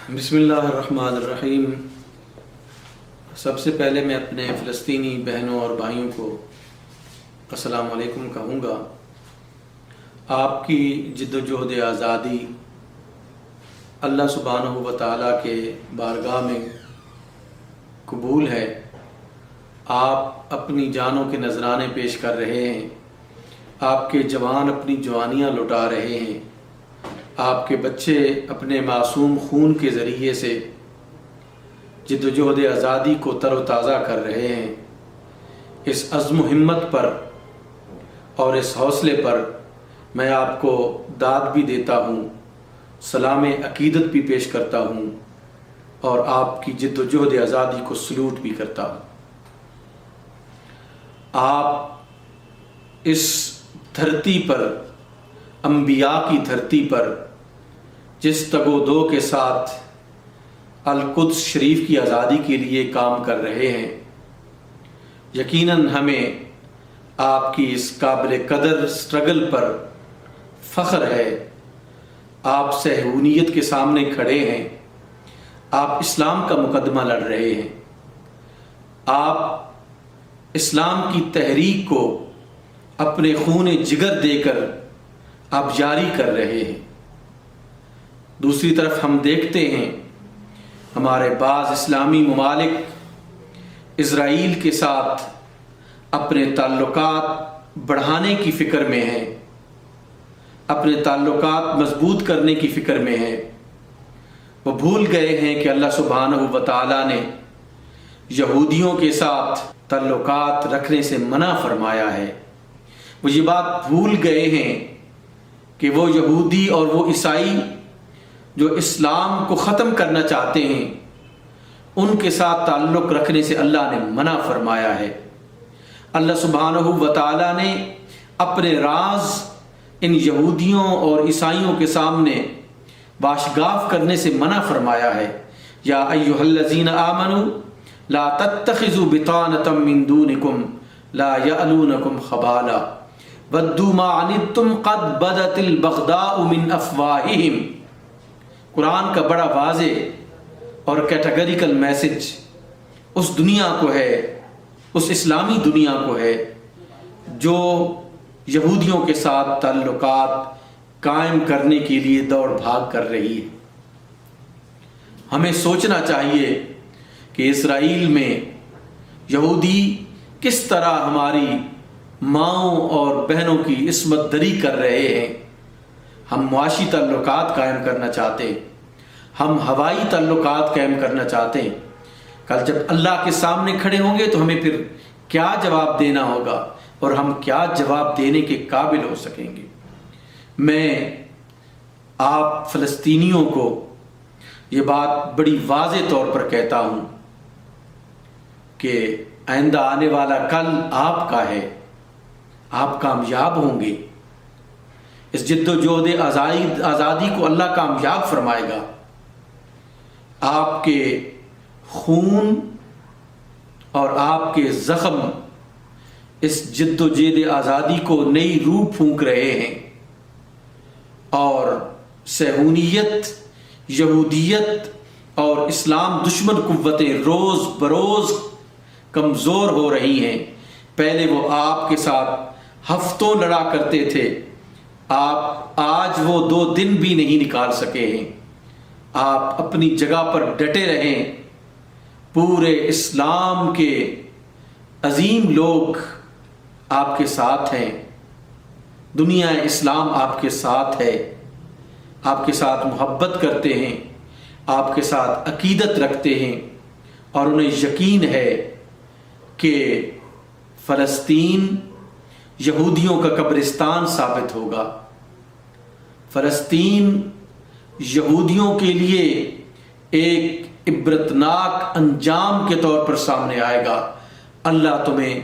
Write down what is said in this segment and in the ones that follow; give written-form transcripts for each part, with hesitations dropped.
بسم اللہ الرحمن الرحیم۔ سب سے پہلے میں اپنے فلسطینی بہنوں اور بھائیوں کو السلام علیکم کہوں گا۔ آپ کی جد و جہد آزادی اللہ سبحانہ و تعالیٰ کے بارگاہ میں قبول ہے۔ آپ اپنی جانوں کے نذرانے پیش کر رہے ہیں، آپ کے جوان اپنی جوانیاں لٹا رہے ہیں، آپ کے بچے اپنے معصوم خون کے ذریعے سے جد و جہد آزادی کو تر و تازہ کر رہے ہیں۔ اس عزم و ہمت پر اور اس حوصلے پر میں آپ کو داد بھی دیتا ہوں، سلام عقیدت بھی پیش کرتا ہوں اور آپ کی جد و جہد آزادی کو سلوٹ بھی کرتا ہوں۔ آپ اس دھرتی پر، انبیاء کی دھرتی پر جس تگ و دو کے ساتھ القدس شریف کی آزادی کے لیے کام کر رہے ہیں، یقیناً ہمیں آپ کی اس قابل قدر سٹرگل پر فخر ہے۔ آپ صہیونیت کے سامنے کھڑے ہیں، آپ اسلام کا مقدمہ لڑ رہے ہیں، آپ اسلام کی تحریک کو اپنے خون جگر دے کر آپ جاری کر رہے ہیں۔ دوسری طرف ہم دیکھتے ہیں ہمارے بعض اسلامی ممالک اسرائیل کے ساتھ اپنے تعلقات بڑھانے کی فکر میں ہیں، اپنے تعلقات مضبوط کرنے کی فکر میں ہیں۔ وہ بھول گئے ہیں کہ اللہ سبحانہ و تعالیٰ نے یہودیوں کے ساتھ تعلقات رکھنے سے منع فرمایا ہے۔ وہ یہ بات بھول گئے ہیں کہ وہ یہودی اور وہ عیسائی جو اسلام کو ختم کرنا چاہتے ہیں، ان کے ساتھ تعلق رکھنے سے اللہ نے منع فرمایا ہے۔ اللہ سبحانہ و تعالیٰ نے اپنے راز ان یہودیوں اور عیسائیوں کے سامنے باشگاف کرنے سے منع فرمایا ہے۔ یا ایھا الذین آمنوا لا تتخذوا بطانۃ من دونکم لا یألونکم خبالا ودوا ما عنتم قد بدت البغضاء من افواہہم۔ قرآن کا بڑا واضح اور کیٹیگریکل میسج اس دنیا کو ہے، اس اسلامی دنیا کو ہے جو یہودیوں کے ساتھ تعلقات قائم کرنے کے لیے دوڑ بھاگ کر رہی ہے۔ ہمیں سوچنا چاہیے کہ اسرائیل میں یہودی کس طرح ہماری ماؤں اور بہنوں کی عصمت دری کر رہے ہیں۔ ہم معاشی تعلقات قائم کرنا چاہتے ہیں، ہم ہوائی تعلقات قائم کرنا چاہتے ہیں۔ کل جب اللہ کے سامنے کھڑے ہوں گے تو ہمیں پھر کیا جواب دینا ہوگا اور ہم کیا جواب دینے کے قابل ہو سکیں گے۔ میں آپ فلسطینیوں کو یہ بات بڑی واضح طور پر کہتا ہوں کہ آئندہ آنے والا کل آپ کا ہے، آپ کامیاب ہوں گے۔ اس جد و جہد آزادی کو اللہ کامیاب فرمائے گا۔ آپ کے خون اور آپ کے زخم اس جد و جہد آزادی کو نئی روح پھونک رہے ہیں اور صہیونیت، یہودیت اور اسلام دشمن قوتیں روز بروز کمزور ہو رہی ہیں۔ پہلے وہ آپ کے ساتھ ہفتوں لڑا کرتے تھے، آپ آج وہ 2 دن بھی نہیں نکال سکے ہیں۔ آپ اپنی جگہ پر ڈٹے رہیں۔ پورے اسلام کے عظیم لوگ آپ کے ساتھ ہیں، دنیا اسلام آپ کے ساتھ ہے، آپ کے ساتھ محبت کرتے ہیں، آپ کے ساتھ عقیدت رکھتے ہیں اور انہیں یقین ہے کہ فلسطین یہودیوں کا قبرستان ثابت ہوگا۔ فلسطین یہودیوں کے لیے ایک عبرتناک انجام کے طور پر سامنے آئے گا۔ اللہ تمہیں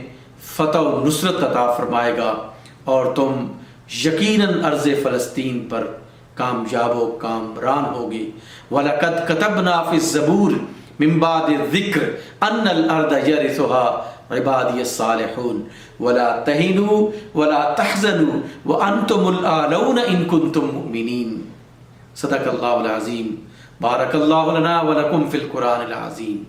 فتح و نصرت عطا فرمائے گا اور تم یقیناً ارض فلسطین پر کامیاب و کامران ہوگی۔ وَلَقَدْ كَتَبْنَا فِي الزَّبُورِ مِن بَعْدِ الذِّكْرِ أَنَّ الْأَرْضَ يَرِثُهَا عِبَادِيَ الصَّالِحُونَ وَلَا تَهِنُوا وَلَا تَحْزَنُوا وَأَنْتُمُ الْأَعْلَوْنَ إِن كُنتُم مُؤْمِنِينَ۔ صدق اللہ العظیم۔ بارک اللہ لنا ولکم فی القرآن العظیم.